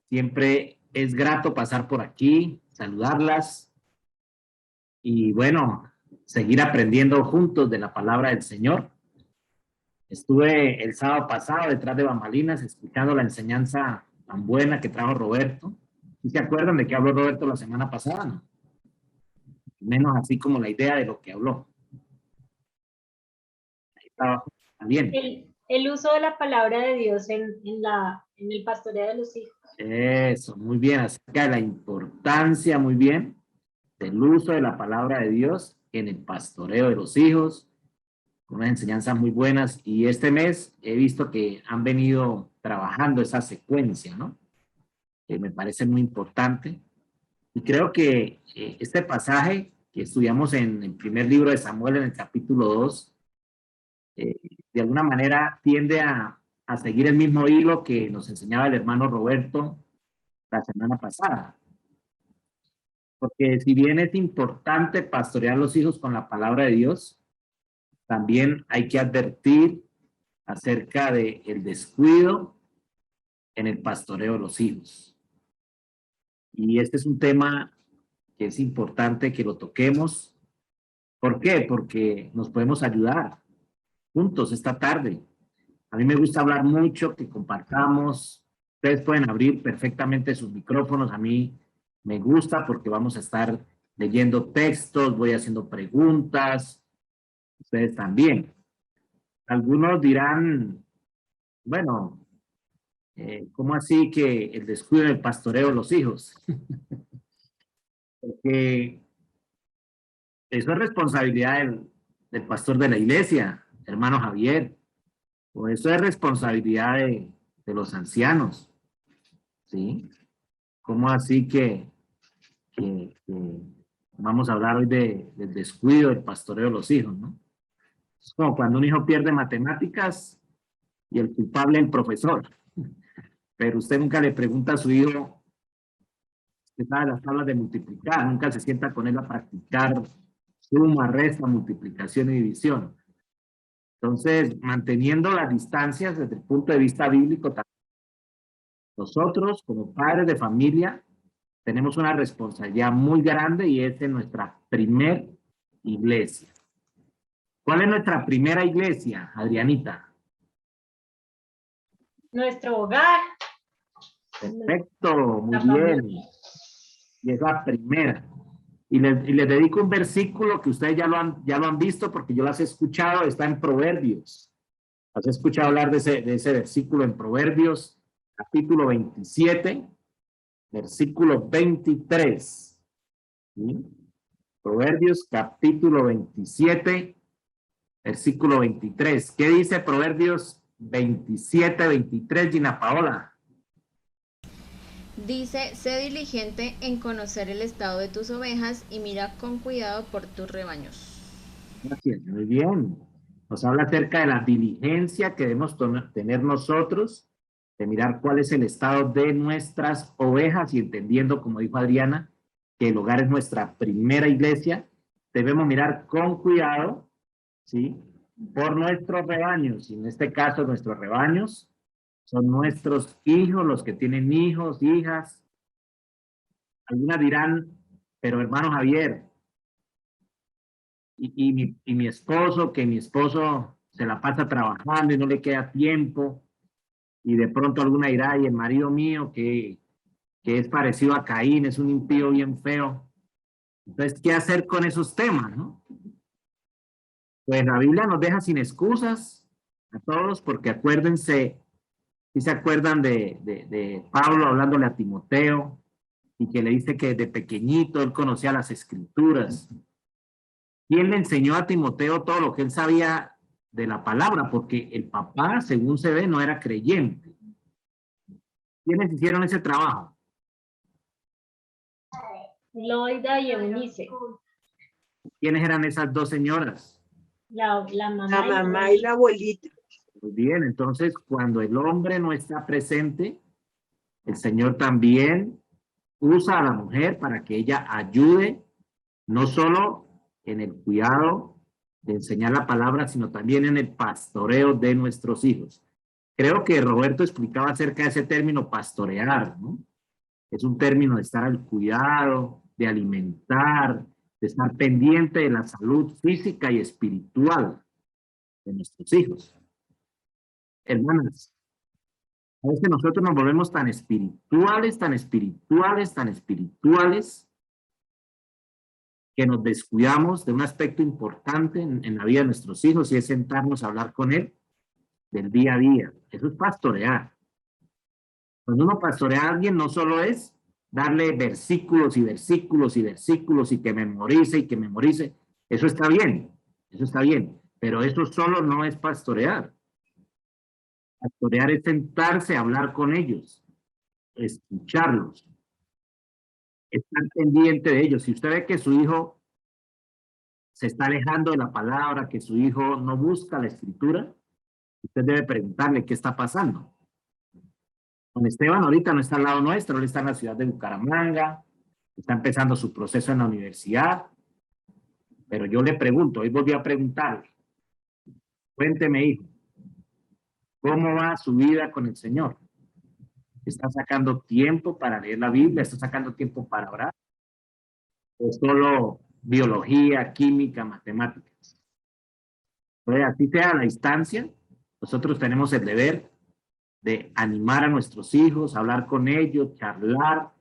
Siempre es grato pasar por aquí, saludarlas y bueno, seguir aprendiendo juntos de la palabra del Señor. Estuve el sábado pasado detrás de bambalinas escuchando la enseñanza tan buena que trajo Roberto. ¿Sí se acuerdan de qué habló Roberto la semana pasada? ¿No? Menos así como la idea de lo que habló. Ahí estaba bien. El uso de la palabra de Dios en el pastoreo de los hijos. Eso, muy bien, acerca de la importancia, muy bien, del uso de la palabra de Dios en el pastoreo de los hijos, unas enseñanzas muy buenas, y este mes he visto que han venido trabajando esa secuencia, ¿no? Que me parece muy importante, y creo que este pasaje que estudiamos en el primer libro de Samuel, en el capítulo 2, de alguna manera tiende a seguir el mismo hilo que nos enseñaba el hermano Roberto la semana pasada. Porque si bien es importante pastorear los hijos con la palabra de Dios, también hay que advertir acerca del descuido en el pastoreo de los hijos. Y este es un tema que es importante que lo toquemos. ¿Por qué? Porque nos podemos ayudar juntos esta tarde. A mí me gusta hablar mucho, que compartamos. Ustedes pueden abrir perfectamente sus micrófonos. A mí me gusta porque vamos a estar leyendo textos, voy haciendo preguntas. Ustedes también. Algunos dirán, bueno, ¿cómo así que el descuido del pastoreo de los hijos? Porque eso es responsabilidad del pastor de la iglesia, hermano Javier, o eso es responsabilidad de los ancianos, ¿sí? ¿Cómo así que vamos a hablar hoy del descuido del pastoreo de los hijos, ¿no? Es como cuando un hijo pierde matemáticas y el culpable es el profesor. Pero usted nunca le pregunta a su hijo, usted sabe las tablas de multiplicar, nunca se sienta con él a practicar suma, resta, multiplicación y división. Entonces, manteniendo las distancias desde el punto de vista bíblico, nosotros como padres de familia tenemos una responsabilidad muy grande y es en nuestra primer iglesia. ¿Cuál es nuestra primera iglesia, Adrianita? Nuestro hogar. Perfecto, muy bien. Y es la primera. Y les dedico un versículo que ustedes ya lo han visto porque yo las he escuchado, está en Proverbios. ¿Has escuchado hablar de ese versículo en Proverbios, capítulo 27, versículo 23? ¿Sí? Proverbios, capítulo 27, versículo 23. ¿Qué dice Proverbios 27, 23, Gina Paola? Dice, sé diligente en conocer el estado de tus ovejas y mira con cuidado por tus rebaños. Gracias, muy bien. Nos habla acerca de la diligencia que debemos tener nosotros, de mirar cuál es el estado de nuestras ovejas y entendiendo, como dijo Adriana, que el hogar es nuestra primera iglesia, debemos mirar con cuidado, ¿sí? Por nuestros rebaños, y en este caso nuestros rebaños son nuestros hijos, los que tienen hijos, hijas. Algunas dirán, pero hermano Javier, y mi esposo, que mi esposo se la pasa trabajando y no le queda tiempo, y de pronto alguna dirá, y el marido mío que es parecido a Caín, es un impío bien feo. Entonces, ¿qué hacer con esos temas, no? Pues la Biblia nos deja sin excusas a todos, porque acuérdense, si se acuerdan de Pablo hablándole a Timoteo, y que le dice que desde pequeñito él conocía las escrituras. ¿Quién le enseñó a Timoteo todo lo que él sabía de la palabra? Porque el papá, según se ve, no era creyente. ¿Quiénes hicieron ese trabajo? Loida y Eunice. ¿Quiénes eran esas dos señoras? La mamá, la mamá y la abuelita. Muy bien, entonces cuando el hombre no está presente, el Señor también usa a la mujer para que ella ayude, no solo en el cuidado de enseñar la palabra, sino también en el pastoreo de nuestros hijos. Creo que Roberto explicaba acerca de ese término pastorear, ¿no? Es un término de estar al cuidado, de alimentar, de estar pendiente de la salud física y espiritual de nuestros hijos. Hermanas, a veces nosotros nos volvemos tan espirituales, tan espirituales, tan espirituales, que nos descuidamos de un aspecto importante en la vida de nuestros hijos, y es sentarnos a hablar con él del día a día. Eso es pastorear. Cuando uno pastorea a alguien, no solo es darle versículos y versículos y versículos y que memorice y que memorice. Eso está bien, pero eso solo no es pastorear. Pastorear es sentarse a hablar con ellos, escucharlos, estar pendiente de ellos. Si usted ve que su hijo se está alejando de la palabra, que su hijo no busca la escritura, usted debe preguntarle qué está pasando. Don Esteban ahorita no está al lado nuestro, él está en la ciudad de Bucaramanga, está empezando su proceso en la universidad, pero yo le pregunto, hoy volví a preguntarle, cuénteme, hijo, ¿cómo va su vida con el Señor? ¿Está sacando tiempo para leer la Biblia? ¿Está sacando tiempo para orar? ¿O solo biología, química, matemáticas? Entonces, así sea a la distancia, nosotros tenemos el deber de animar a nuestros hijos, hablar con ellos, charlar,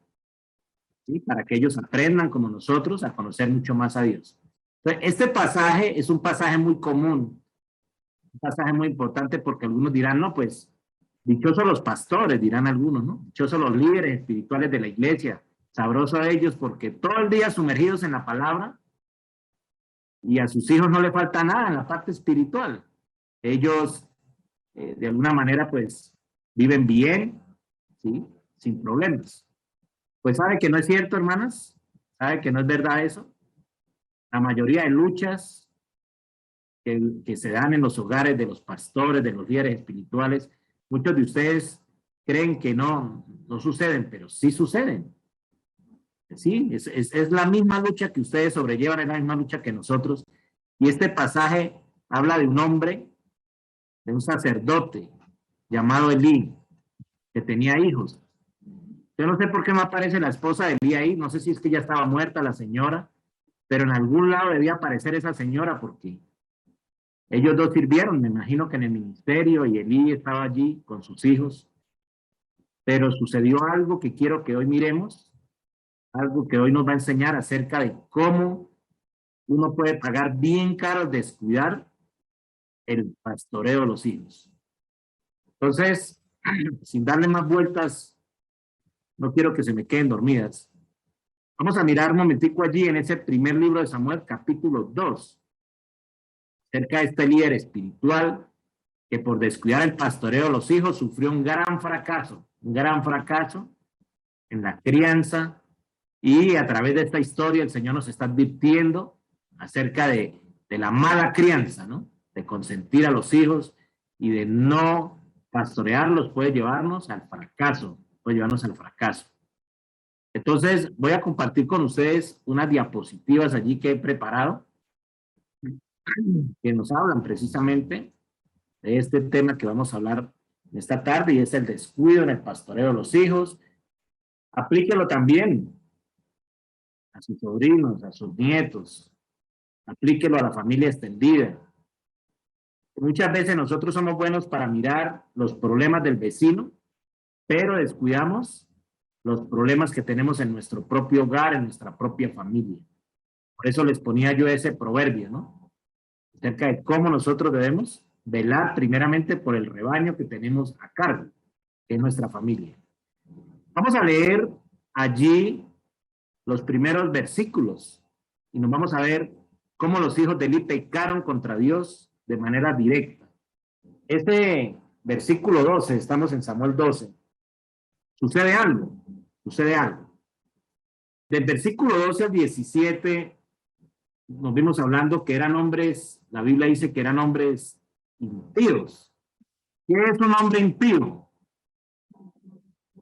¿sí? Para que ellos aprendan como nosotros a conocer mucho más a Dios. Entonces, este pasaje es un pasaje muy común, un pasaje muy importante, porque algunos dirán, no, pues, dichosos los pastores, dirán algunos, ¿no? Dichosos los líderes espirituales de la iglesia, sabroso a ellos porque todo el día sumergidos en la palabra, y a sus hijos no le falta nada en la parte espiritual. Ellos, de alguna manera, pues, viven bien, ¿sí? Sin problemas. Pues sabe que no es cierto, hermanas, sabe que no es verdad eso. La mayoría de luchas que se dan en los hogares de los pastores, de los líderes espirituales, muchos de ustedes creen que no suceden, pero sí suceden. Sí, es la misma lucha que ustedes sobrellevan, es la misma lucha que nosotros. Y este pasaje habla de un hombre, de un sacerdote llamado Elí, que tenía hijos. Yo no sé por qué me aparece la esposa de Elí ahí, no sé si es que ya estaba muerta la señora, pero en algún lado debía aparecer esa señora, porque ellos dos sirvieron, me imagino que en el ministerio, y Elí estaba allí con sus hijos. Pero sucedió algo que quiero que hoy miremos, algo que hoy nos va a enseñar acerca de cómo uno puede pagar bien caro al descuidar el pastoreo de los hijos. Entonces, sin darle más vueltas, no quiero que se me queden dormidas. Vamos a mirar un momentico allí en ese primer libro de Samuel, capítulo 2, acerca de este líder espiritual que por descuidar el pastoreo de los hijos sufrió un gran fracaso en la crianza, y a través de esta historia el Señor nos está advirtiendo acerca de la mala crianza, ¿no? De consentir a los hijos y de no pastorearlos puede llevarnos al fracaso, Entonces, voy a compartir con ustedes unas diapositivas allí que he preparado, que nos hablan precisamente de este tema que vamos a hablar esta tarde, y es el descuido en el pastoreo de los hijos. Aplíquelo también a sus sobrinos, a sus nietos, aplíquelo a la familia extendida. Muchas veces nosotros somos buenos para mirar los problemas del vecino, pero descuidamos los problemas que tenemos en nuestro propio hogar, en nuestra propia familia. Por eso les ponía yo ese proverbio, ¿no? Acerca de cómo nosotros debemos velar primeramente por el rebaño que tenemos a cargo, que es nuestra familia. Vamos a leer allí los primeros versículos y nos vamos a ver cómo los hijos de Elí pecaron contra Dios de manera directa. Este versículo 12, estamos en Samuel 12, sucede algo. Del versículo 12 al 17 nos vimos hablando que eran hombres, la Biblia dice que eran hombres impíos. ¿Qué es un hombre impío?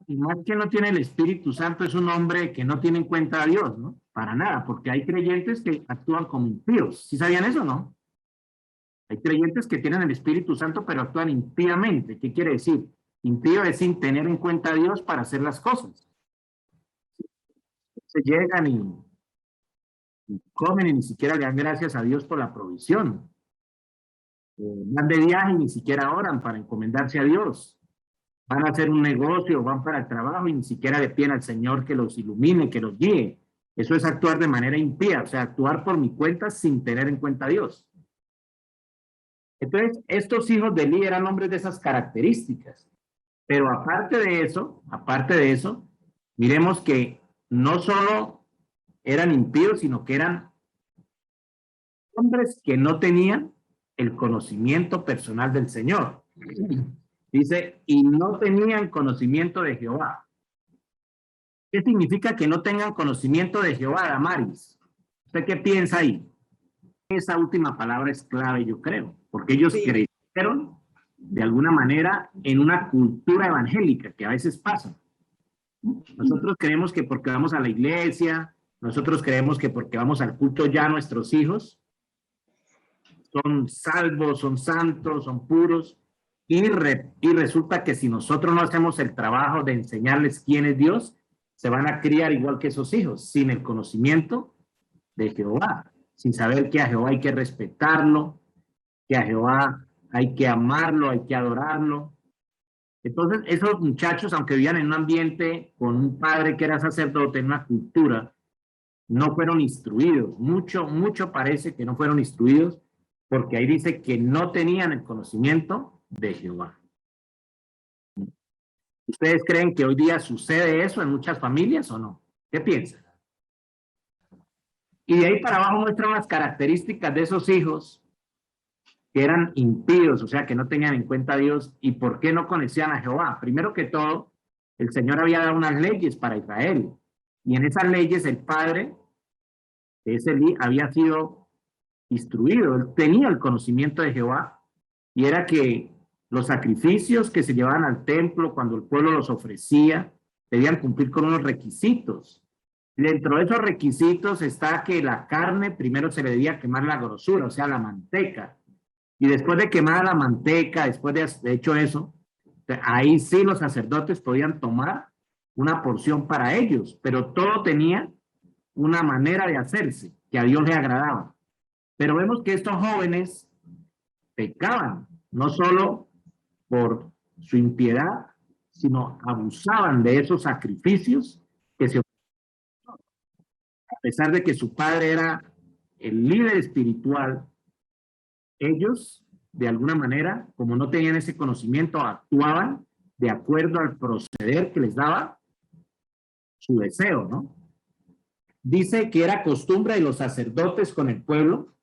Y más que no tiene el Espíritu Santo, es un hombre que no tiene en cuenta a Dios, ¿no? Para nada, porque hay creyentes que actúan como impíos. ¿Sí sabían eso, no? Hay creyentes que tienen el Espíritu Santo, pero actúan impíamente. ¿Qué quiere decir? Impío es sin tener en cuenta a Dios para hacer las cosas. llegan y comen y ni siquiera le dan gracias a Dios por la provisión. Van de viaje y ni siquiera oran para encomendarse a Dios. Van a hacer un negocio, van para el trabajo y ni siquiera le piden al Señor que los ilumine, que los guíe. Eso es actuar de manera impía, o sea, actuar por mi cuenta sin tener en cuenta a Dios. Entonces, estos hijos de Elí eran hombres de esas características. Pero aparte de eso, miremos que no solo eran impíos, sino que eran hombres que no tenían el conocimiento personal del Señor. Dice, y no tenían conocimiento de Jehová. ¿Qué significa que no tengan conocimiento de Jehová, Damaris? ¿Usted qué piensa ahí? Esa última palabra es clave, yo creo, porque ellos crecieron de alguna manera en una cultura evangélica que a veces pasa. Nosotros creemos que porque vamos a la iglesia, nosotros creemos que porque vamos al culto ya nuestros hijos son salvos, son santos, son puros, y resulta que si nosotros no hacemos el trabajo de enseñarles quién es Dios, se van a criar igual que esos hijos, sin el conocimiento de Jehová, sin saber que a Jehová hay que respetarlo, que a Jehová hay que amarlo, hay que adorarlo. Entonces, esos muchachos, aunque vivían en un ambiente con un padre que era sacerdote, en una cultura, no fueron instruidos. Mucho parece que no fueron instruidos, porque ahí dice que no tenían el conocimiento de Jehová. ¿Ustedes creen que hoy día sucede eso en muchas familias o no? ¿Qué piensan? Y de ahí para abajo muestran las características de esos hijos que eran impíos, o sea, que no tenían en cuenta a Dios, y por qué no conocían a Jehová. Primero que todo, el Señor había dado unas leyes para Israel, y en esas leyes el padre de ese Elí había sido instruido, él tenía el conocimiento de Jehová, y era que los sacrificios que se llevaban al templo cuando el pueblo los ofrecía, debían cumplir con unos requisitos. Dentro de esos requisitos está que la carne primero se le debía quemar la grosura, o sea, la manteca. Y después de quemar la manteca, después de hecho eso, ahí sí los sacerdotes podían tomar una porción para ellos, pero todo tenía una manera de hacerse que a Dios le agradaba. Pero vemos que estos jóvenes pecaban, no solo por su impiedad, sino abusaban de esos sacrificios que se ofrecían. A pesar de que su padre era el líder espiritual, ellos, de alguna manera, como no tenían ese conocimiento, actuaban de acuerdo al proceder que les daba su deseo, ¿no? Dice que era costumbre de los sacerdotes con el pueblo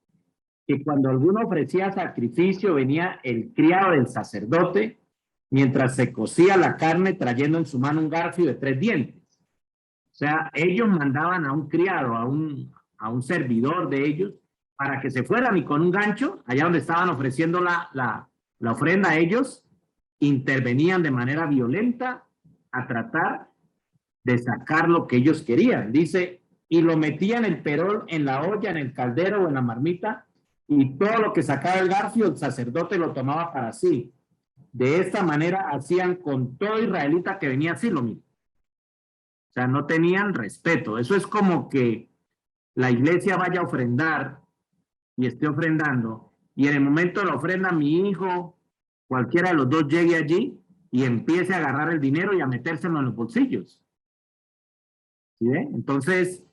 que cuando alguno ofrecía sacrificio venía el criado del sacerdote mientras se cocía la carne trayendo en su mano un garfio de 3 dientes. O sea, ellos mandaban a un criado, a un servidor de ellos, para que se fueran y con un gancho, allá donde estaban ofreciendo la ofrenda a ellos, intervenían de manera violenta a tratar de sacar lo que ellos querían. Dice, y lo metían el perol en la olla, en el caldero o en la marmita, y todo lo que sacaba el garfio, el sacerdote lo tomaba para sí. De esta manera hacían con todo israelita que venía así lo mismo. O sea, no tenían respeto. Eso es como que la iglesia vaya a ofrendar y esté ofrendando, y en el momento de la ofrenda mi hijo, cualquiera de los dos llegue allí y empiece a agarrar el dinero y a metérselo en los bolsillos. ¿Sí? Entonces,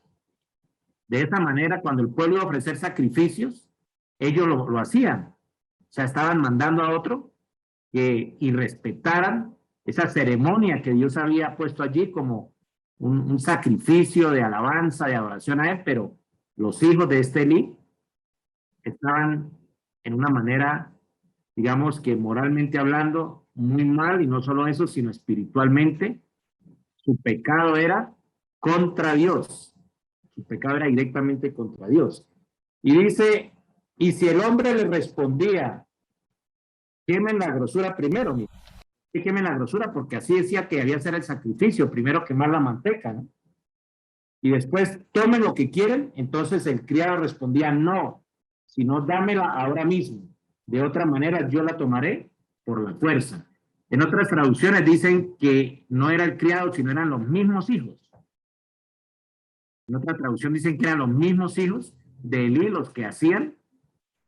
de esa manera, cuando el pueblo iba a ofrecer sacrificios, ellos lo hacían. O sea, estaban mandando a otro que irrespetaran esa ceremonia que Dios había puesto allí como un sacrificio de alabanza, de adoración a Él, pero los hijos de este Elí estaban en una manera, digamos que moralmente hablando, muy mal, y no solo eso, sino espiritualmente. Su pecado era contra Dios. Su pecado era directamente contra Dios. Y dice, y si el hombre le respondía, quemen la grosura primero, mira, que quemen la grosura, porque así decía que había que hacer el sacrificio, primero quemar la manteca, ¿no? Y después tomen lo que quieren. Entonces el criado respondía, no, sino dámela ahora mismo. De otra manera yo la tomaré por la fuerza. En otras traducciones dicen que no era el criado, sino eran los mismos hijos En otra traducción dicen que eran los mismos hijos de Elí los que hacían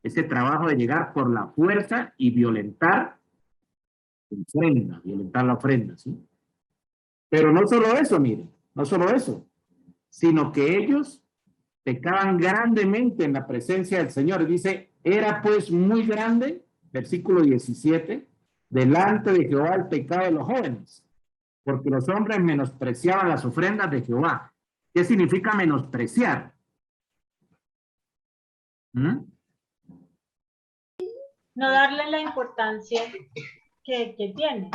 ese trabajo de llegar por la fuerza y violentar la ofrenda, ¿sí? Pero no solo eso, mire, no solo eso, sino que ellos pecaban grandemente en la presencia del Señor. Dice, era pues muy grande, versículo 17, delante de Jehová el pecado de los jóvenes, porque los hombres menospreciaban las ofrendas de Jehová. ¿Qué significa menospreciar? No darle la importancia que tiene.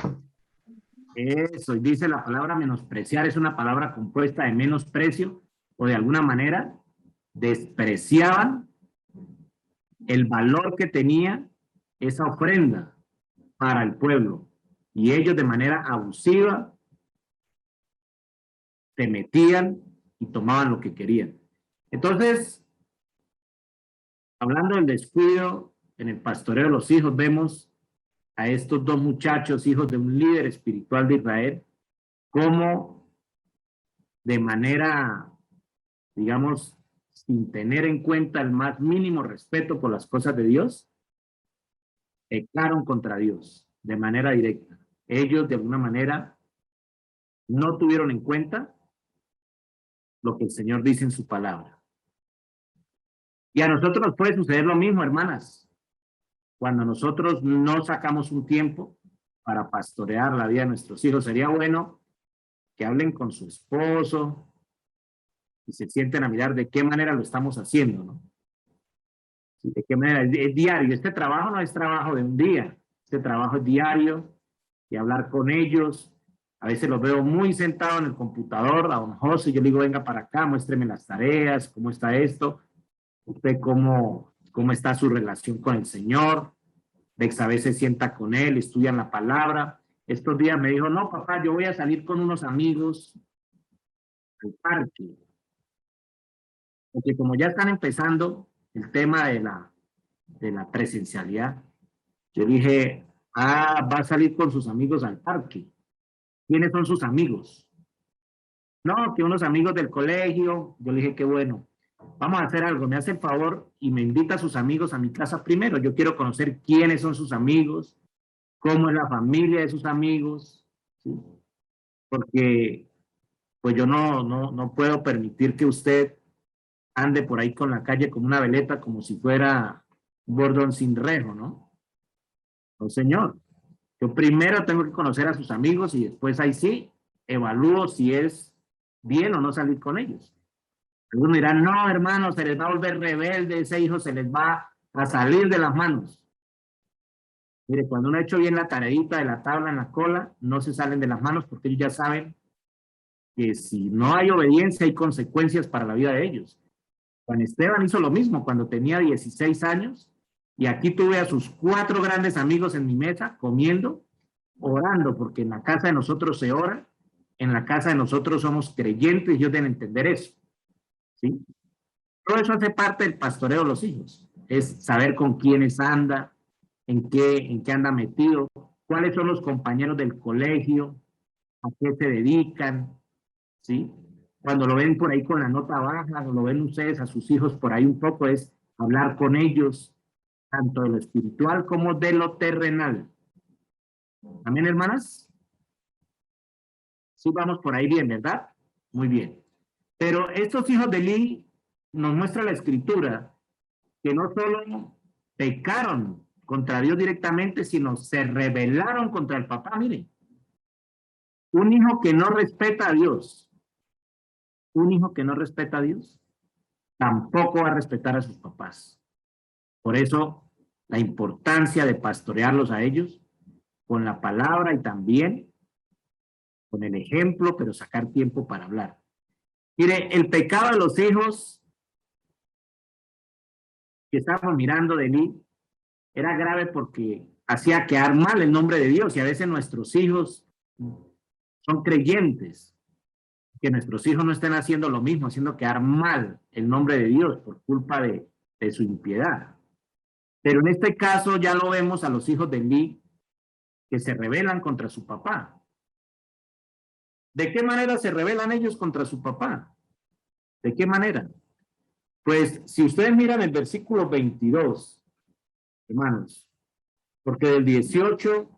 Eso, y dice la palabra menospreciar, es una palabra compuesta de menosprecio, o de alguna manera despreciaban el valor que tenía esa ofrenda para el pueblo. Y ellos de manera abusiva se metían y tomaban lo que querían. Entonces, hablando del descuido en el pastoreo de los hijos, vemos a estos dos muchachos, hijos de un líder espiritual de Israel, cómo de manera, digamos, sin tener en cuenta el más mínimo respeto por las cosas de Dios, pecaron contra Dios de manera directa. Ellos de alguna manera no tuvieron en cuenta lo que el Señor dice en su palabra. Y a nosotros nos puede suceder lo mismo, hermanas. Cuando nosotros no sacamos un tiempo para pastorear la vida de nuestros hijos, sería bueno que hablen con su esposo y se sienten a mirar de qué manera lo estamos haciendo, ¿no? De qué manera, es diario. Este trabajo no es trabajo de un día, este trabajo es diario, y hablar con ellos. A veces los veo muy sentados en el computador, a don José, yo le digo, venga para acá, muéstreme las tareas, cómo está esto, usted cómo está su relación con el Señor. Dex a veces sienta con él, estudian la palabra. Estos días me dijo, no, papá, yo voy a salir con unos amigos al parque. Porque como ya están empezando el tema de la presencialidad, yo dije, va a salir con sus amigos al parque. ¿Quiénes son sus amigos? No, que unos amigos del colegio. Yo le dije, qué bueno. Vamos a hacer algo, me hace el favor y me invita a sus amigos a mi casa primero. Yo quiero conocer quiénes son sus amigos, cómo es la familia de sus amigos, ¿sí? Porque pues yo no puedo permitir que usted ande por ahí con la calle como una veleta, como si fuera un bordón sin rejo, ¿no? No, señor. Yo primero tengo que conocer a sus amigos y después ahí sí evalúo si es bien o no salir con ellos. Algunos dirán, no, hermano, se les va a volver rebelde, ese hijo se les va a salir de las manos. Mire, cuando uno ha hecho bien la tareita de la tabla en la cola, no se salen de las manos porque ellos ya saben que si no hay obediencia hay consecuencias para la vida de ellos. Juan Esteban hizo lo mismo cuando tenía 16 años y aquí tuve a sus 4 grandes amigos en mi mesa comiendo, orando, porque en la casa de nosotros se ora, en la casa de nosotros somos creyentes y ellos deben entender eso, ¿sí? Todo eso hace parte del pastoreo de los hijos, es saber con quiénes anda, en qué anda metido, cuáles son los compañeros del colegio, a qué se dedican, ¿sí? Cuando lo ven por ahí con la nota baja, o lo ven ustedes a sus hijos por ahí un poco, es hablar con ellos, tanto de lo espiritual como de lo terrenal. ¿Amén, hermanas? Sí, vamos por ahí bien, ¿verdad? Muy bien. Pero estos hijos de Elí nos muestra la escritura que no solo pecaron contra Dios directamente, sino se rebelaron contra el papá. Miren, un hijo que no respeta a Dios, un hijo que no respeta a Dios, tampoco va a respetar a sus papás. Por eso, la importancia de pastorearlos a ellos con la palabra y también con el ejemplo, pero sacar tiempo para hablar. Mire, el pecado de los hijos que estamos mirando de Elí era grave porque hacía quedar mal el nombre de Dios y a veces nuestros hijos son creyentes, que nuestros hijos no estén haciendo lo mismo, haciendo quedar mal el nombre de Dios por culpa de su impiedad. Pero en este caso ya lo vemos a los hijos de Elí que se rebelan contra su papá. ¿De qué manera se rebelan ellos contra su papá? ¿De qué manera? Pues si ustedes miran el versículo 22, hermanos, porque del 18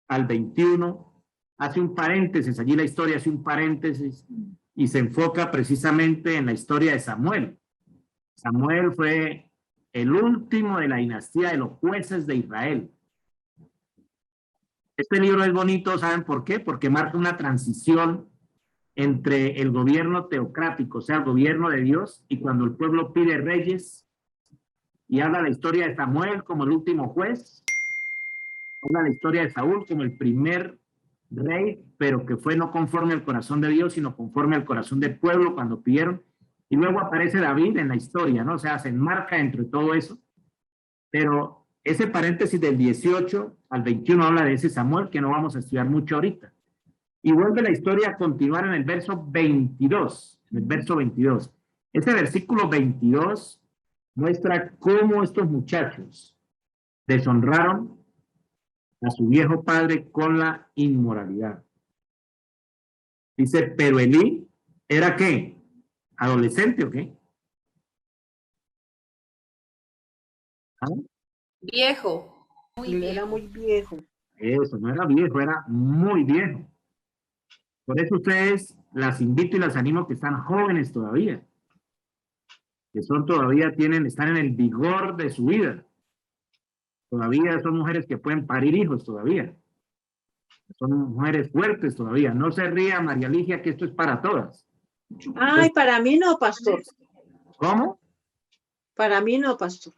al 21 hace un paréntesis, allí la historia hace un paréntesis y se enfoca precisamente en la historia de Samuel. Samuel fue el último de la dinastía de los jueces de Israel. Este libro es bonito, ¿saben por qué? Porque marca una transición entre el gobierno teocrático, o sea, el gobierno de Dios, y cuando el pueblo pide reyes, y habla la historia de Samuel como el último juez, habla la historia de Saúl como el primer rey, pero que fue no conforme al corazón de Dios, sino conforme al corazón del pueblo cuando pidieron, y luego aparece David en la historia, ¿no? O sea, se enmarca entre todo eso, pero ese paréntesis del 18 al 21 habla de ese Samuel que no vamos a estudiar mucho ahorita. Y vuelve la historia a continuar en el verso 22, en el verso 22. Este versículo 22 muestra cómo estos muchachos deshonraron a su viejo padre con la inmoralidad. Dice, pero Elí era ¿qué? ¿Adolescente o qué? ¿Ah? Viejo. Él era muy viejo. Eso, no era viejo, era muy viejo. Por eso ustedes las invito y las animo que están jóvenes todavía, que son todavía están en el vigor de su vida. Todavía son mujeres que pueden parir hijos todavía. Son mujeres fuertes todavía. No se ría, María Ligia, que esto es para todas. Ay, para mí no, pastor. ¿Cómo? Para mí no, pastor.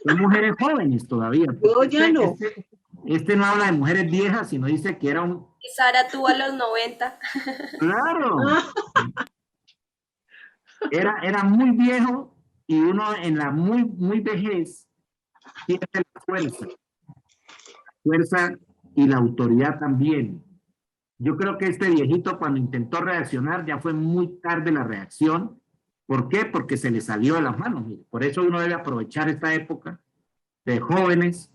Son mujeres jóvenes todavía. Yo ya no. Este no habla de mujeres viejas, sino dice que era un... Y Sara tuvo a los 90. ¡Claro! Era muy viejo y uno en la muy vejez tiene la fuerza y la autoridad también. Yo creo que este viejito cuando intentó reaccionar ya fue muy tarde la reacción. ¿Por qué? Porque se le salió de las manos. Mire. Por eso uno debe aprovechar esta época de jóvenes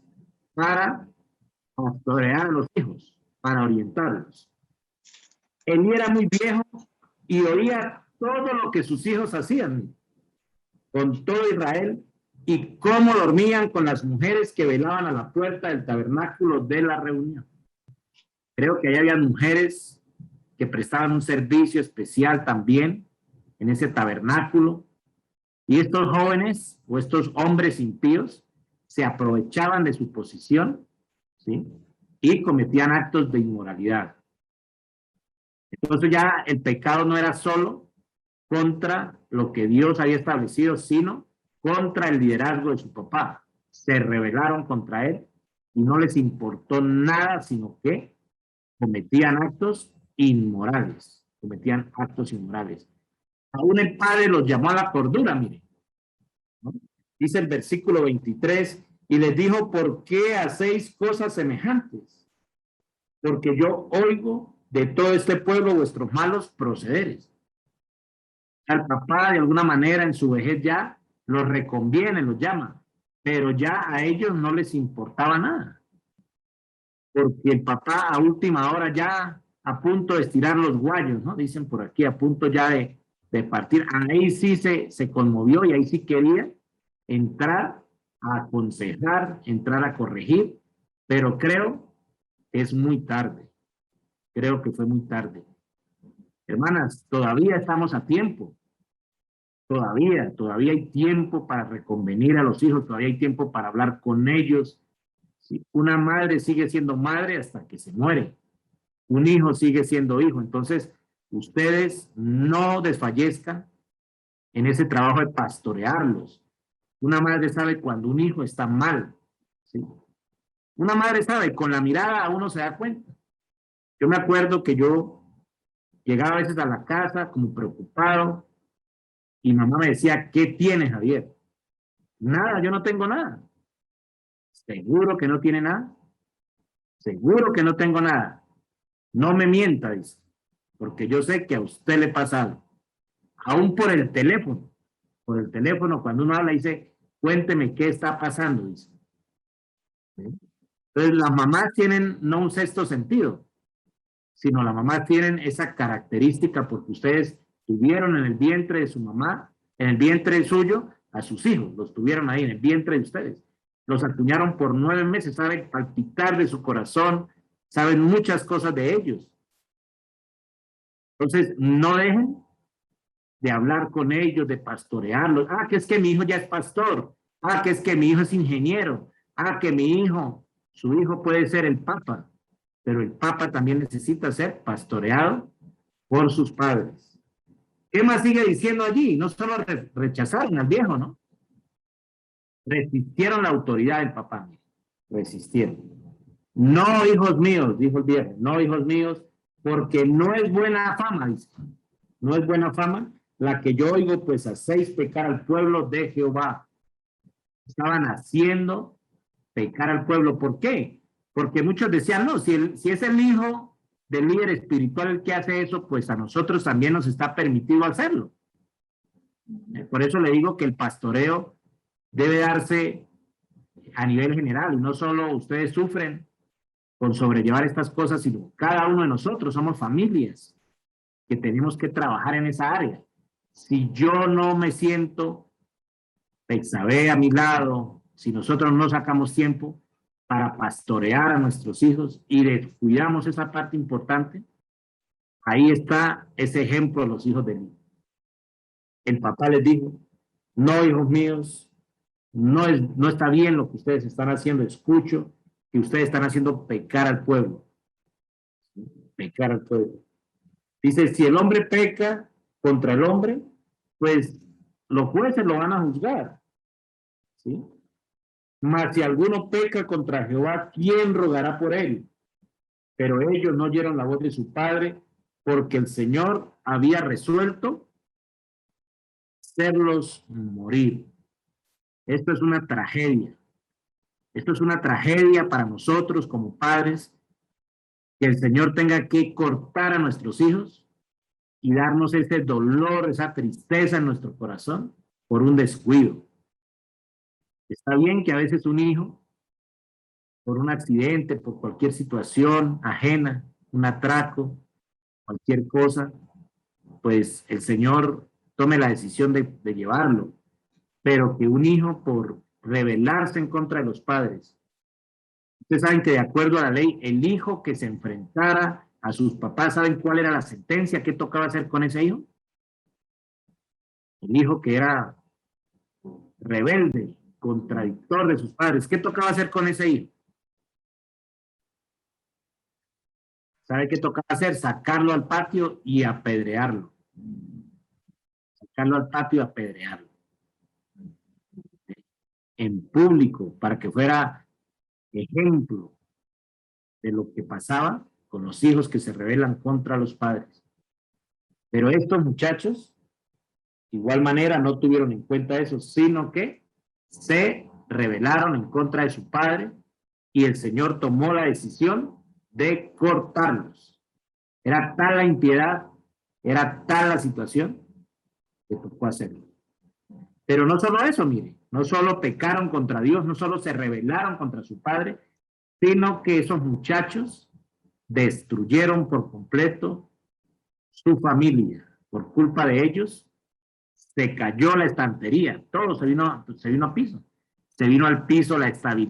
para pastorear a los hijos, para orientarlos. Él era muy viejo y oía todo lo que sus hijos hacían con todo Israel y cómo dormían con las mujeres que velaban a la puerta del tabernáculo de la reunión. Creo que ahí había mujeres que prestaban un servicio especial también en ese tabernáculo. Y estos jóvenes o estos hombres impíos se aprovechaban de su posición, ¿sí? Y cometían actos de inmoralidad. Entonces ya el pecado no era solo contra lo que Dios había establecido, sino contra el liderazgo de su papá. Se rebelaron contra él y no les importó nada, sino que cometían actos inmorales. Cometían actos inmorales. Aún el padre los llamó a la cordura, mire. ¿No? Dice el versículo 23, y les dijo, ¿por qué hacéis cosas semejantes? Porque yo oigo de todo este pueblo vuestros malos procederes. Al papá, de alguna manera, en su vejez ya los reconviene, los llama, pero ya a ellos no les importaba nada. Porque el papá a última hora ya a punto de estirar los guayos, ¿no? Dicen por aquí, a punto ya de partir. Ahí sí se conmovió y ahí sí quería entrar a aconsejar, entrar a corregir, pero creo que es muy tarde. Creo que fue muy tarde. Hermanas, todavía estamos a tiempo. Todavía hay tiempo para reconvenir a los hijos, todavía hay tiempo para hablar con ellos. ¿Sí? Una madre sigue siendo madre hasta que se muere. Un hijo sigue siendo hijo. Entonces, ustedes no desfallezcan en ese trabajo de pastorearlos. Una madre sabe cuando un hijo está mal. ¿Sí? Una madre sabe, con la mirada uno se da cuenta. Yo me acuerdo que yo llegaba a veces a la casa como preocupado y mamá me decía, ¿qué tienes, Javier? Nada, yo no tengo nada. ¿Seguro que no tiene nada? Seguro que no tengo nada. No me mienta, dice, porque yo sé que a usted le pasa algo. Aún por el teléfono. Por el teléfono, cuando uno habla, dice, cuénteme qué está pasando, dice. ¿Sí? Entonces, las mamás tienen no un sexto sentido, sino las mamás tienen esa característica porque ustedes Tuvieron en el vientre de su mamá, en el vientre suyo, a sus hijos. Los tuvieron ahí en el vientre de ustedes. Los acuñaron por 9 meses. Saben palpitar de su corazón. Saben muchas cosas de ellos. Entonces, no dejen de hablar con ellos, de pastorearlos. Ah, que es que mi hijo ya es pastor. Ah, que es que mi hijo es ingeniero. Ah, que mi hijo, su hijo puede ser el papa. Pero el papa también necesita ser pastoreado por sus padres. ¿Qué más sigue diciendo allí? No solo rechazaron al viejo, ¿no? Resistieron la autoridad del papá. Resistieron. No, hijos míos, dijo el viejo, no, hijos míos, porque no es buena fama, dice. No es buena fama la que yo oigo, pues hacéis pecar al pueblo de Jehová. Estaban haciendo pecar al pueblo. ¿Por qué? Porque muchos decían, no, si es el hijo del líder espiritual el que hace eso, pues a nosotros también nos está permitido hacerlo. Por eso le digo que el pastoreo debe darse a nivel general, y no solo ustedes sufren con sobrellevar estas cosas, sino cada uno de nosotros somos familias que tenemos que trabajar en esa área. Si yo no me siento Bexabé a mi lado, si nosotros no sacamos tiempo para pastorear a nuestros hijos y descuidamos esa parte importante, ahí está ese ejemplo de los hijos de Eli. El papá les dijo, no, hijos míos, no está bien lo que ustedes están haciendo, escucho que ustedes están haciendo pecar al pueblo. Pecar al pueblo. Dice, si el hombre peca contra el hombre, pues los jueces lo van a juzgar. ¿Sí? Mas si alguno peca contra Jehová, ¿quién rogará por él? Pero ellos no oyeron la voz de su padre, porque el Señor había resuelto hacerlos morir. Esto es una tragedia. Esto es una tragedia para nosotros como padres, que el Señor tenga que cortar a nuestros hijos y darnos ese dolor, esa tristeza en nuestro corazón por un descuido. Está bien que a veces un hijo, por un accidente, por cualquier situación ajena, un atraco, cualquier cosa, pues el Señor tome la decisión de llevarlo. Pero que un hijo, por rebelarse en contra de los padres, ustedes saben que de acuerdo a la ley, el hijo que se enfrentara a sus papás, ¿saben cuál era la sentencia? ¿Qué tocaba hacer con ese hijo? El hijo que era rebelde, contradictor de sus padres, ¿qué tocaba hacer con ese hijo? ¿Sabe qué tocaba hacer? Sacarlo al patio y apedrearlo. Sacarlo al patio y apedrearlo. En público, para que fuera ejemplo de lo que pasaba con los hijos que se rebelan contra los padres. Pero estos muchachos, de igual manera, no tuvieron en cuenta eso, sino que se rebelaron en contra de su padre y el Señor tomó la decisión de cortarlos. Era tal la impiedad, era tal la situación que tocó hacerlo. Pero no solo eso, mire, no solo pecaron contra Dios, no solo se rebelaron contra su padre, sino que esos muchachos destruyeron por completo su familia. Por culpa de ellos, se cayó la estantería, todo se vino a piso. Se vino al piso la estabilidad,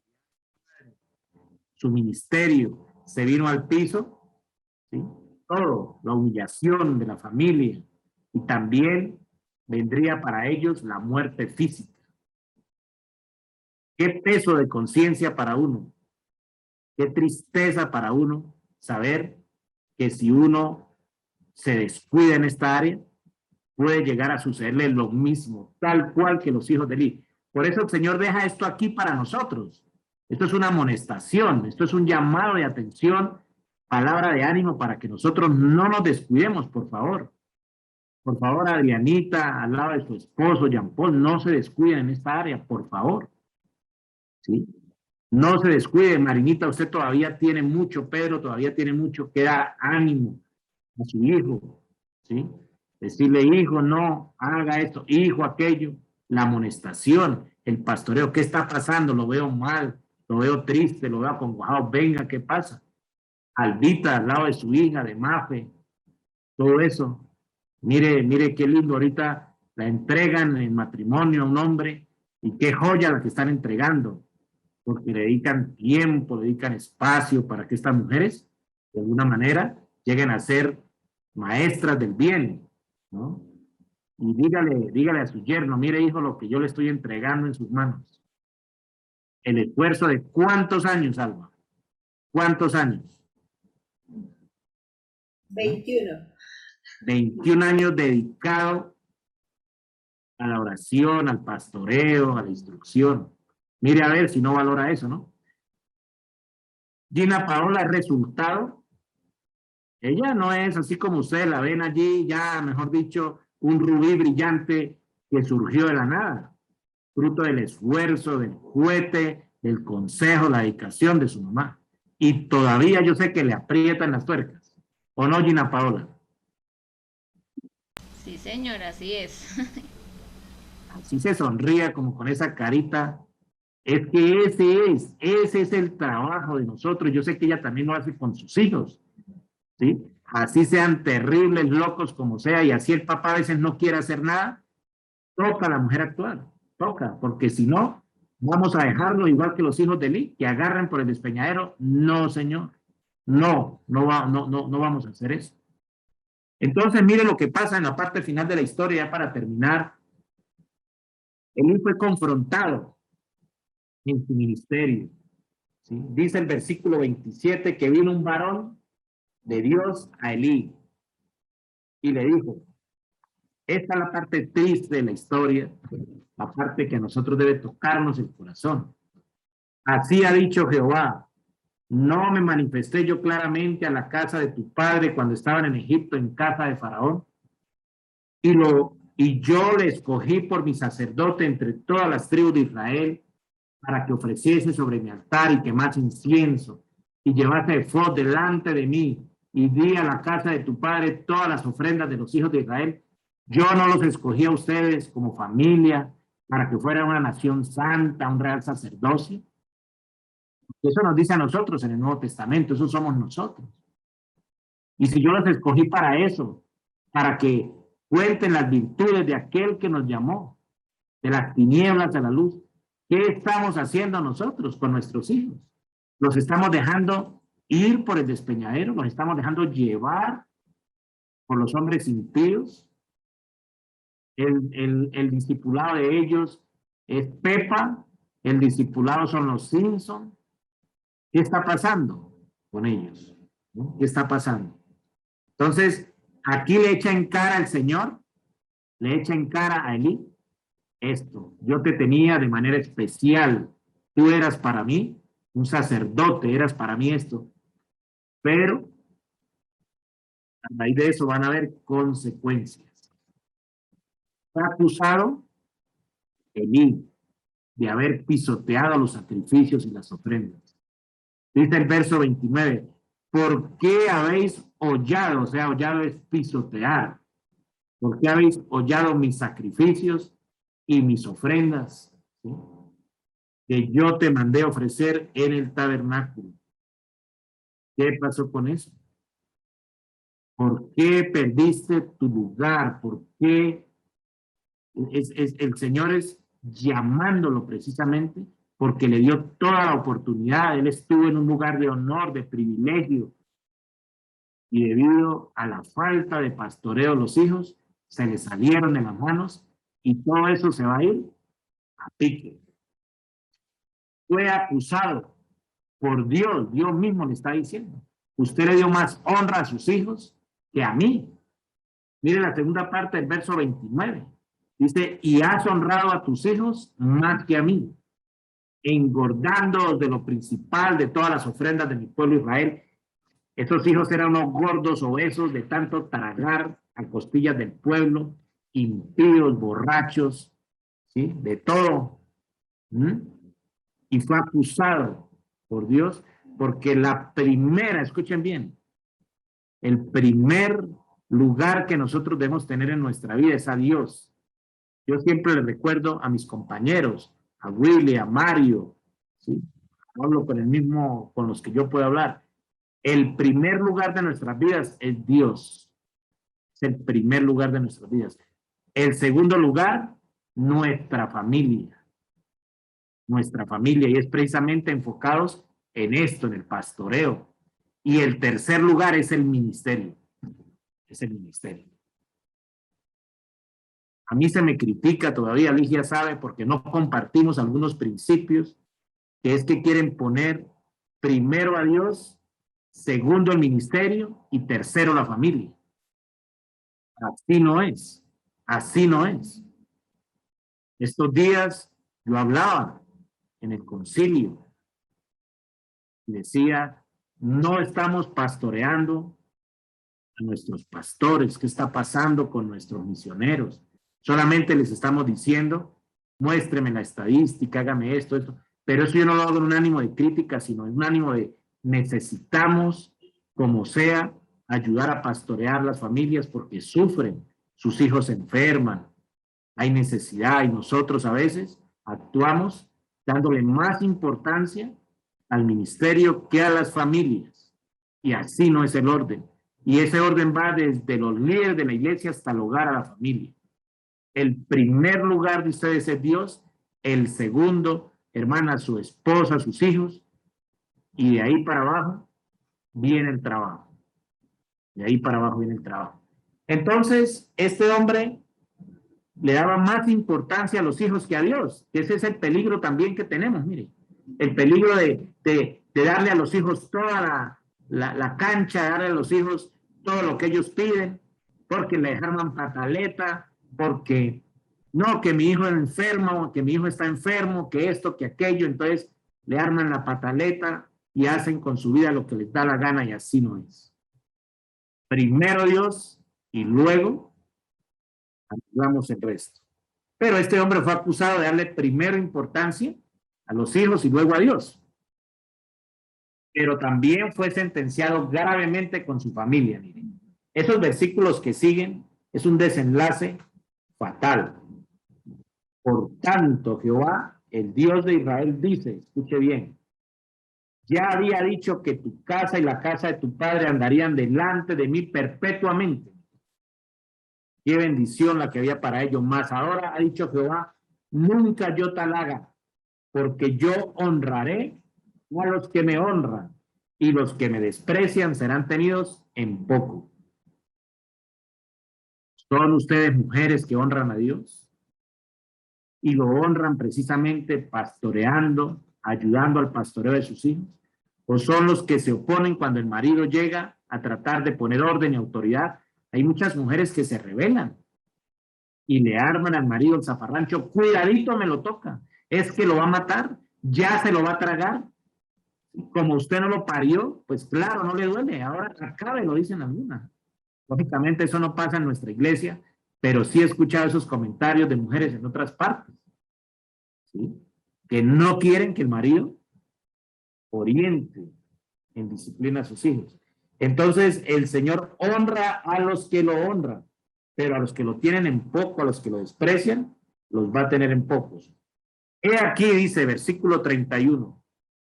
su ministerio, se vino al piso, ¿sí? Todo, la humillación de la familia, y también vendría para ellos la muerte física. Qué peso de conciencia para uno, qué tristeza para uno saber que si uno se descuida en esta área, puede llegar a sucederle lo mismo, tal cual que los hijos de Eli. Por eso el Señor deja esto aquí para nosotros. Esto es una amonestación, esto es un llamado de atención, palabra de ánimo para que nosotros no nos descuidemos, por favor. Por favor, Adrianita, al lado de su esposo, Jean Paul, no se descuiden en esta área, por favor. ¿Sí? No se descuide, Marinita, usted todavía tiene mucho, Pedro todavía tiene mucho, que dar ánimo a su hijo, ¿sí? Decirle, hijo, no, haga esto, hijo, aquello, la amonestación, el pastoreo, ¿qué está pasando? Lo veo mal, lo veo triste, lo veo acongojado, venga, ¿qué pasa? Albita al lado de su hija, de Mafe, todo eso, Mire qué lindo, ahorita la entregan en matrimonio a un hombre y qué joya la que están entregando, porque le dedican tiempo, le dedican espacio para que estas mujeres, de alguna manera, lleguen a ser maestras del bien, ¿no? Y dígale a su yerno, mire hijo, lo que yo le estoy entregando en sus manos. El esfuerzo de ¿cuántos años, Alba? ¿Cuántos años? 21. 21 años dedicado a la oración, al pastoreo, a la instrucción. Mire a ver si no valora eso, ¿no? Gina Paola, resultado, ella no es así como ustedes la ven allí, ya mejor dicho, un rubí brillante que surgió de la nada, fruto del esfuerzo, del juguete, del consejo, la dedicación de su mamá. Y todavía yo sé que le aprietan las tuercas. ¿O no, Gina Paola? Sí, señor, así es. Así se sonría como con esa carita. Es que ese es el trabajo de nosotros. Yo sé que ella también lo hace con sus hijos, ¿sí? Así sean terribles, locos, como sea, y así el papá a veces no quiere hacer nada, toca a la mujer actuar, toca, porque si no, vamos a dejarlo igual que los hijos de Eli, que agarran por el despeñadero. No, señor, no vamos a hacer eso. Entonces, mire lo que pasa en la parte final de la historia, ya para terminar. Eli fue confrontado en su ministerio, ¿sí? Dice el versículo 27 que vino un varón de Dios a Elí y le dijo, esta es la parte triste de la historia, la parte que a nosotros debe tocarnos el corazón. Así ha dicho Jehová, no me manifesté yo claramente a la casa de tu padre cuando estaban en Egipto en casa de Faraón, y yo le escogí por mi sacerdote entre todas las tribus de Israel para que ofreciese sobre mi altar y quemase incienso y llevase ephod delante de mí y di a la casa de tu padre todas las ofrendas de los hijos de Israel. Yo no los escogí a ustedes como familia para que fueran una nación santa, un real sacerdocio. Eso nos dice a nosotros en el Nuevo Testamento, eso somos nosotros. Y si yo los escogí para eso, para que cuenten las virtudes de aquel que nos llamó, de las tinieblas a la luz, ¿qué estamos haciendo nosotros con nuestros hijos? ¿Los estamos dejando ir por el despeñadero? ¿Los estamos dejando llevar por los hombres impíos? El discipulado de ellos es Pepa, el discipulado son los Simpson. ¿Qué está pasando con ellos? ¿No? ¿Qué está pasando? Entonces, aquí le echa en cara al Señor, le echa en cara a Elí esto. Yo te tenía de manera especial, tú eras para mí un sacerdote, eras para mí esto, pero a raíz de eso van a haber consecuencias. Fue acusado Elí de haber pisoteado los sacrificios y las ofrendas. Dice el verso 29, ¿por qué habéis hollado? O sea, hollado es pisotear. ¿Por qué habéis hollado mis sacrificios y mis ofrendas? ¿Sí? Que yo te mandé ofrecer en el tabernáculo. ¿Qué pasó con eso? ¿Por qué perdiste tu lugar? ¿Por qué? El Señor es llamándolo precisamente porque le dio toda la oportunidad. Él estuvo en un lugar de honor, de privilegio, y debido a la falta de pastoreo, los hijos se le salieron de las manos y todo eso se va a ir a pique. Fue acusado por Dios, Dios mismo le está diciendo, usted le dio más honra a sus hijos que a mí. Mire la segunda parte del verso 29. Dice, y has honrado a tus hijos más que a mí, engordando de lo principal de todas las ofrendas de mi pueblo Israel. Estos hijos eran unos gordos obesos de tanto tragar a costillas del pueblo, impíos, borrachos, ¿sí? De todo. Y fue acusado por Dios porque la primera, escuchen bien, el primer lugar que nosotros debemos tener en nuestra vida es a Dios. Yo siempre le recuerdo a mis compañeros, a Willy, a Mario, ¿sí? Hablo con el mismo, con los que yo puedo hablar. El primer lugar de nuestras vidas es Dios. Es el primer lugar de nuestras vidas. El segundo lugar, nuestra familia. Nuestra familia, y es precisamente enfocados en esto, en el pastoreo. Y el tercer lugar es el ministerio. Es el ministerio. A mí se me critica todavía, Ligia sabe, porque no compartimos algunos principios, que es que quieren poner primero a Dios, segundo el ministerio y tercero la familia. Así no es. Así no es. Estos días yo hablaba en el concilio. Decía, no estamos pastoreando a nuestros pastores. ¿Qué está pasando con nuestros misioneros? Solamente les estamos diciendo, muéstreme la estadística, hágame esto, esto. Pero eso yo no lo hago en un ánimo de crítica, sino en un ánimo de necesitamos, como sea, ayudar a pastorear las familias porque sufren, sus hijos se enferman, hay necesidad y nosotros a veces actuamos dándole más importancia al ministerio que a las familias. Y así no es el orden. Y ese orden va desde los líderes de la iglesia hasta el hogar a la familia. El primer lugar de ustedes es Dios, el segundo, hermana, su esposa, sus hijos, y de ahí para abajo viene el trabajo. De ahí para abajo viene el trabajo. Entonces, este hombre le daba más importancia a los hijos que a Dios. Ese es el peligro también que tenemos, mire. El peligro de darle a los hijos toda la cancha, darle a los hijos todo lo que ellos piden, porque le dejaron pataleta, porque no, que mi hijo es enfermo, que mi hijo está enfermo, que esto, que aquello, entonces le arman la pataleta y hacen con su vida lo que les da la gana y así no es. Primero Dios y luego ayudamos el resto. Pero este hombre fue acusado de darle primero importancia a los hijos y luego a Dios. Pero también fue sentenciado gravemente con su familia. Miren, esos versículos que siguen es un desenlace fatal. Por tanto, Jehová, el Dios de Israel, dice, escuche bien, ya había dicho que tu casa y la casa de tu padre andarían delante de mí perpetuamente. Qué bendición la que había para ellos. Más ahora ha dicho Jehová, nunca yo tal haga, porque yo honraré a los que me honran, y los que me desprecian serán tenidos en poco. ¿Son ustedes mujeres que honran a Dios? Y lo honran precisamente pastoreando, ayudando al pastoreo de sus hijos. ¿O son los que se oponen cuando el marido llega a tratar de poner orden y autoridad? Hay muchas mujeres que se rebelan y le arman al marido el zafarrancho. Cuidadito, me lo toca. Es que lo va a matar, ya se lo va a tragar. Como usted no lo parió, pues claro, no le duele. Ahora acabe, lo dicen algunas. Lógicamente eso no pasa en nuestra iglesia, pero sí he escuchado esos comentarios de mujeres en otras partes, ¿sí? Que no quieren que el marido oriente en disciplina a sus hijos. Entonces el Señor honra a los que lo honran, pero a los que lo tienen en poco, a los que lo desprecian, los va a tener en pocos. He aquí, dice versículo 31,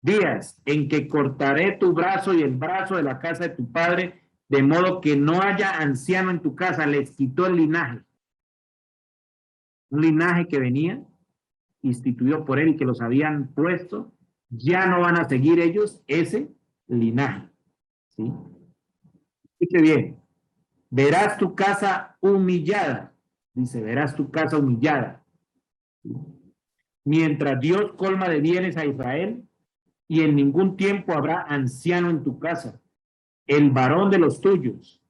días en que cortaré tu brazo y el brazo de la casa de tu padre, de modo que no haya anciano en tu casa. Les quitó el linaje. Un linaje que venía, instituido por él y que los habían puesto, ya no van a seguir ellos ese linaje. ¿Sí? Escuche bien. Verás tu casa humillada. Dice, verás tu casa humillada. ¿Sí? Mientras Dios colma de bienes a Israel, y en ningún tiempo habrá anciano en tu casa. El varón de los tuyos,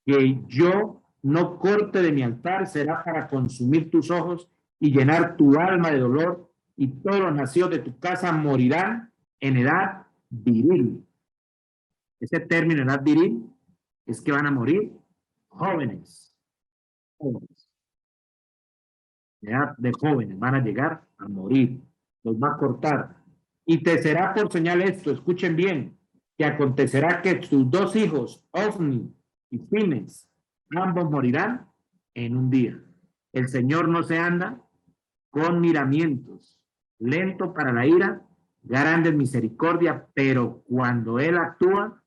que yo no corte de mi altar, será para consumir tus ojos y llenar tu alma de dolor, y todos los nacidos de tu casa morirán en edad viril. Ese término, edad viril, es que van a morir jóvenes. Jóvenes. Edad de jóvenes, van a llegar a morir. Los va a cortar. Y te será por señal esto, escuchen bien, que acontecerá que tus dos hijos, Ofni y Fines, ambos morirán en un día. El Señor no se anda con miramientos, lento para la ira, grande en misericordia, pero cuando Él actúa,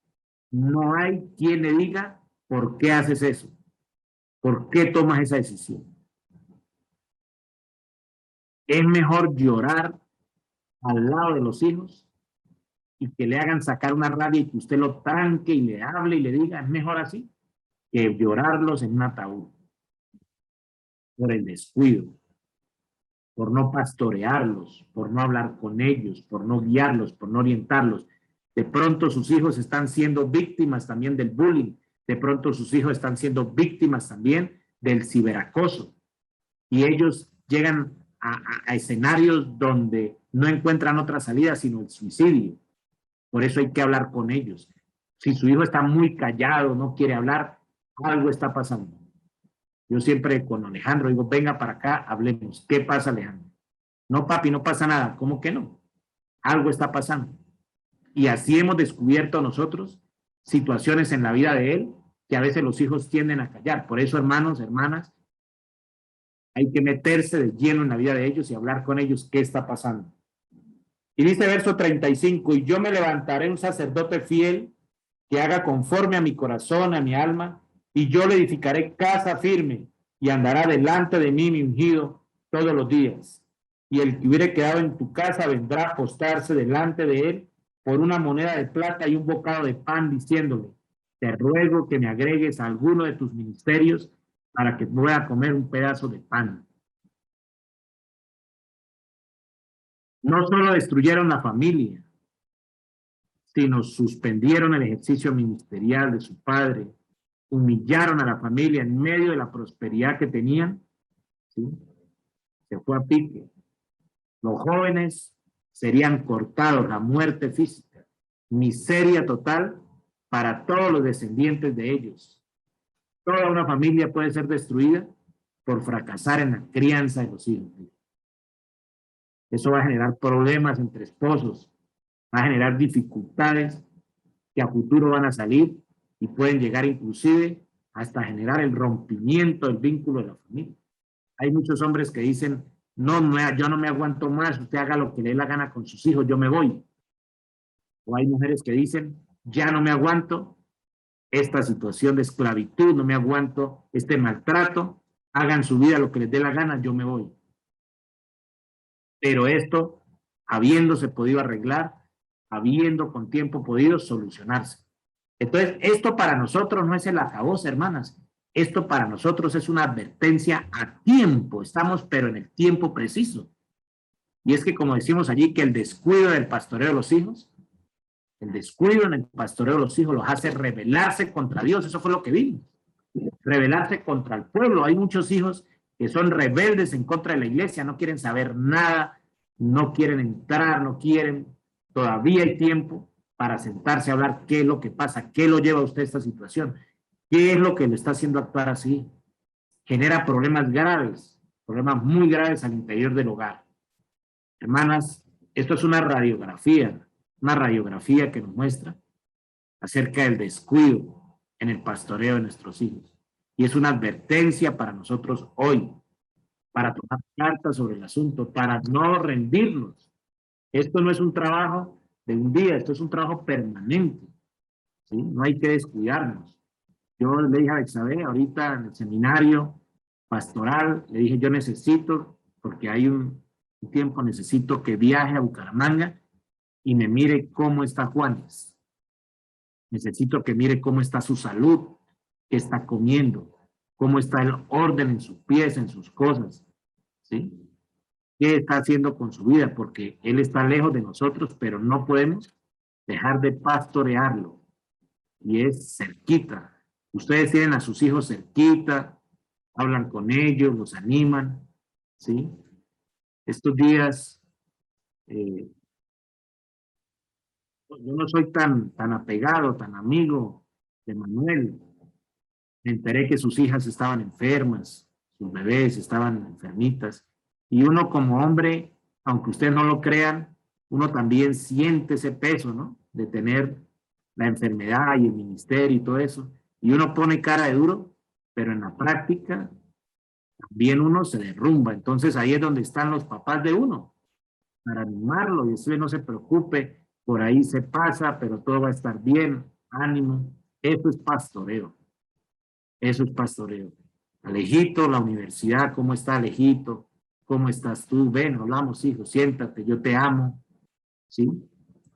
no hay quien le diga, ¿por qué haces eso? ¿Por qué tomas esa decisión? Es mejor llorar al lado de los hijos y que le hagan sacar una rabia y que usted lo tranque y le hable y le diga, es mejor así, que llorarlos en un ataúd por el descuido, por no pastorearlos, por no hablar con ellos, por no guiarlos, por no orientarlos. De pronto sus hijos están siendo víctimas también del bullying, de pronto sus hijos están siendo víctimas también del ciberacoso y ellos llegan a escenarios donde no encuentran otra salida sino el suicidio. Por eso hay que hablar con ellos. Si su hijo está muy callado, no quiere hablar, algo está pasando. Yo siempre con Alejandro digo, venga para acá, hablemos. ¿Qué pasa, Alejandro? No, papi, no pasa nada. ¿Cómo que no? Algo está pasando. Y así hemos descubierto nosotros situaciones en la vida de él que a veces los hijos tienden a callar. Por eso, hermanos, hermanas, hay que meterse de lleno en la vida de ellos y hablar con ellos qué está pasando. Y dice verso 35, y yo me levantaré un sacerdote fiel que haga conforme a mi corazón, a mi alma, y yo le edificaré casa firme y andará delante de mí mi ungido todos los días. Y el que hubiere quedado en tu casa vendrá a postarse delante de él por una moneda de plata y un bocado de pan, diciéndole, te ruego que me agregues a alguno de tus ministerios para que pueda comer un pedazo de pan. No solo destruyeron la familia, sino suspendieron el ejercicio ministerial de su padre, humillaron a la familia en medio de la prosperidad que tenían, ¿sí? Se fue a pique. Los jóvenes serían cortados, la muerte física, miseria total para todos los descendientes de ellos. Toda una familia puede ser destruida por fracasar en la crianza de los hijos. Eso va a generar problemas entre esposos, va a generar dificultades que a futuro van a salir y pueden llegar inclusive hasta generar el rompimiento del vínculo de la familia. Hay muchos hombres que dicen, no, yo no me aguanto más, usted haga lo que le dé la gana con sus hijos, yo me voy. O hay mujeres que dicen, ya no me aguanto esta situación de esclavitud, no me aguanto este maltrato, hagan su vida lo que les dé la gana, yo me voy. Pero esto, habiéndose podido arreglar, habiendo con tiempo podido solucionarse. Entonces, esto para nosotros no es el acabose, hermanas. Esto para nosotros es una advertencia a tiempo. Estamos, pero en el tiempo preciso. Y es que, como decimos allí, que el descuido del pastoreo de los hijos, el descuido en el pastoreo de los hijos los hace rebelarse contra Dios. Eso fue lo que vimos. Rebelarse contra el pueblo. Hay muchos hijos que son rebeldes en contra de la iglesia, no quieren saber nada, no quieren entrar, no quieren. Todavía hay tiempo para sentarse a hablar qué es lo que pasa, qué lo lleva a usted a esta situación, qué es lo que lo está haciendo actuar así. Genera problemas graves, problemas muy graves al interior del hogar. Hermanas, esto es una radiografía que nos muestra acerca del descuido en el pastoreo de nuestros hijos. Y es una advertencia para nosotros hoy, para tomar cartas sobre el asunto, para no rendirnos. Esto no es un trabajo de un día, esto es un trabajo permanente, ¿sí? No hay que descuidarnos. Yo le dije a Bexabé ahorita en el seminario pastoral, le dije yo necesito, porque hay un tiempo, necesito que viaje a Bucaramanga y me mire cómo está Juanes. Necesito que mire cómo está su salud, qué está comiendo, cómo está el orden en sus pies, en sus cosas, ¿sí? ¿Qué está haciendo con su vida? Porque él está lejos de nosotros, pero no podemos dejar de pastorearlo. Y es cerquita. Ustedes tienen a sus hijos cerquita, hablan con ellos, los animan, ¿sí? Estos días, yo no soy tan apegado, tan amigo de Manuel. Me enteré que sus hijas estaban enfermas, sus bebés estaban enfermitas. Y uno como hombre, aunque ustedes no lo crean, uno también siente ese peso, ¿no? De tener la enfermedad y el ministerio y todo eso. Y uno pone cara de duro, pero en la práctica también uno se derrumba. Entonces ahí es donde están los papás de uno, para animarlo y decirle no se preocupe, por ahí se pasa, pero todo va a estar bien, ánimo. Eso es pastoreo. Eso es pastoreo. Alejito, la universidad, ¿cómo está Alejito? ¿Cómo estás tú? Ven, hablamos, hijo, siéntate, yo te amo, ¿sí?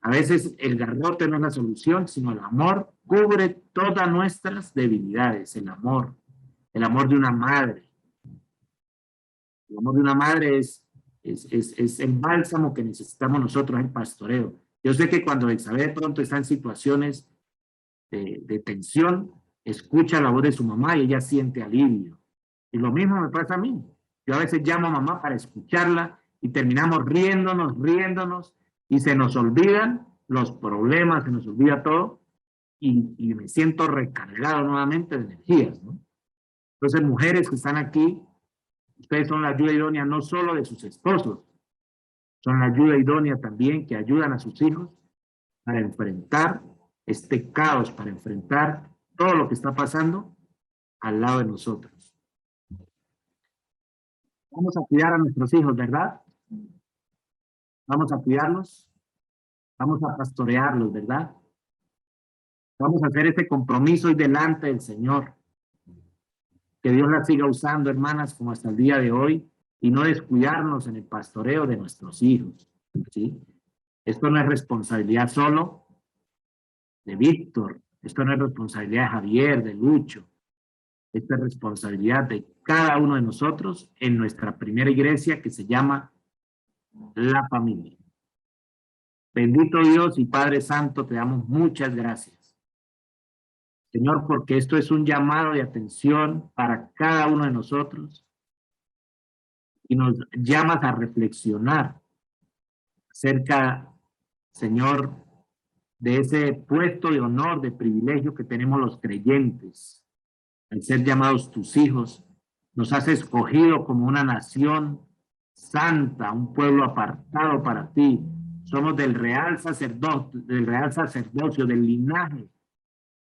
A veces el garrote no es la solución, sino el amor cubre todas nuestras debilidades, el amor de una madre. El amor de una madre es el bálsamo que necesitamos nosotros, el pastoreo. Yo sé que cuando Isabel de pronto está en situaciones de tensión, escucha la voz de su mamá y ella siente alivio. Y lo mismo me pasa a mí. Yo a veces llamo a mamá para escucharla y terminamos riéndonos y se nos olvidan los problemas, se nos olvida todo y me siento recargado nuevamente de energías, ¿no? Entonces, mujeres que están aquí, ustedes son la ayuda idónea no solo de sus esposos, son la ayuda idónea también que ayudan a sus hijos para enfrentar este caos, para enfrentar todo lo que está pasando al lado de nosotros. Vamos a cuidar a nuestros hijos, ¿verdad? Vamos a cuidarlos, vamos a pastorearlos, ¿verdad? Vamos a hacer este compromiso hoy delante del Señor. Que Dios la siga usando, hermanas, como hasta el día de hoy, y no descuidarnos en el pastoreo de nuestros hijos, ¿sí? Esto no es responsabilidad solo de Víctor, esto no es responsabilidad de Javier, de Lucho, esta es responsabilidad de cada uno de nosotros en nuestra primera iglesia que se llama la familia. Bendito Dios y Padre Santo, te damos muchas gracias, Señor, porque esto es un llamado de atención para cada uno de nosotros y nos llamas a reflexionar acerca, Señor, de ese puesto de honor, de privilegio que tenemos los creyentes. Al ser llamados tus hijos, nos has escogido como una nación santa, un pueblo apartado para ti. Somos del real sacerdocio, del linaje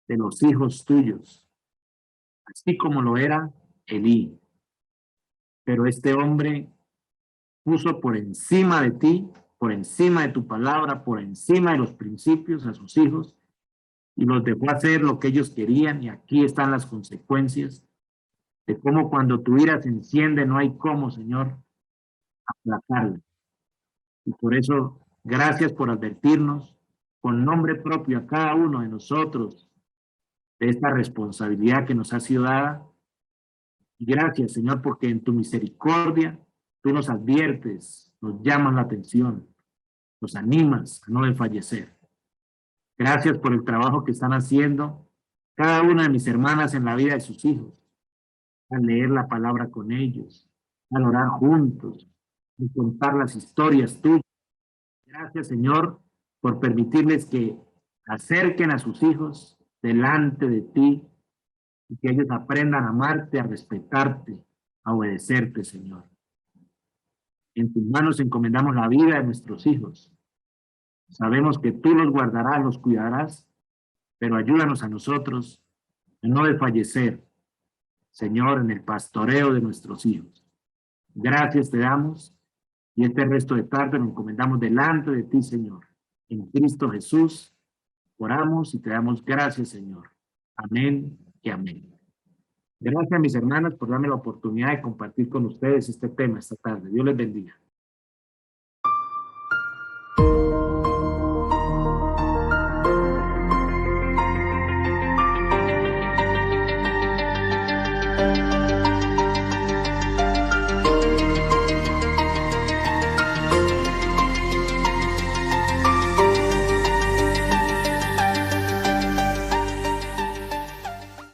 de los hijos tuyos, así como lo era Elí. Pero este hombre puso por encima de ti, por encima de tu palabra, por encima de los principios a sus hijos y los dejó hacer lo que ellos querían, y aquí están las consecuencias de cómo cuando tu ira se enciende no hay cómo, Señor, aplacarla. Y por eso, gracias por advertirnos con nombre propio a cada uno de nosotros de esta responsabilidad que nos ha sido dada. Y gracias, Señor, porque en tu misericordia tú nos adviertes, nos llamas la atención, nos animas a no desfallecer. Gracias por el trabajo que están haciendo cada una de mis hermanas en la vida de sus hijos, al leer la palabra con ellos, al orar juntos, al contar las historias tuyas. Gracias, Señor, por permitirles que acerquen a sus hijos delante de ti y que ellos aprendan a amarte, a respetarte, a obedecerte, Señor. En tus manos encomendamos la vida de nuestros hijos. Sabemos que tú los guardarás, los cuidarás, pero ayúdanos a nosotros a no desfallecer, Señor, en el pastoreo de nuestros hijos. Gracias te damos y este resto de tarde nos encomendamos delante de ti, Señor. En Cristo Jesús oramos y te damos gracias, Señor. Amén y amén. Gracias, mis hermanas, por darme la oportunidad de compartir con ustedes este tema esta tarde. Dios les bendiga.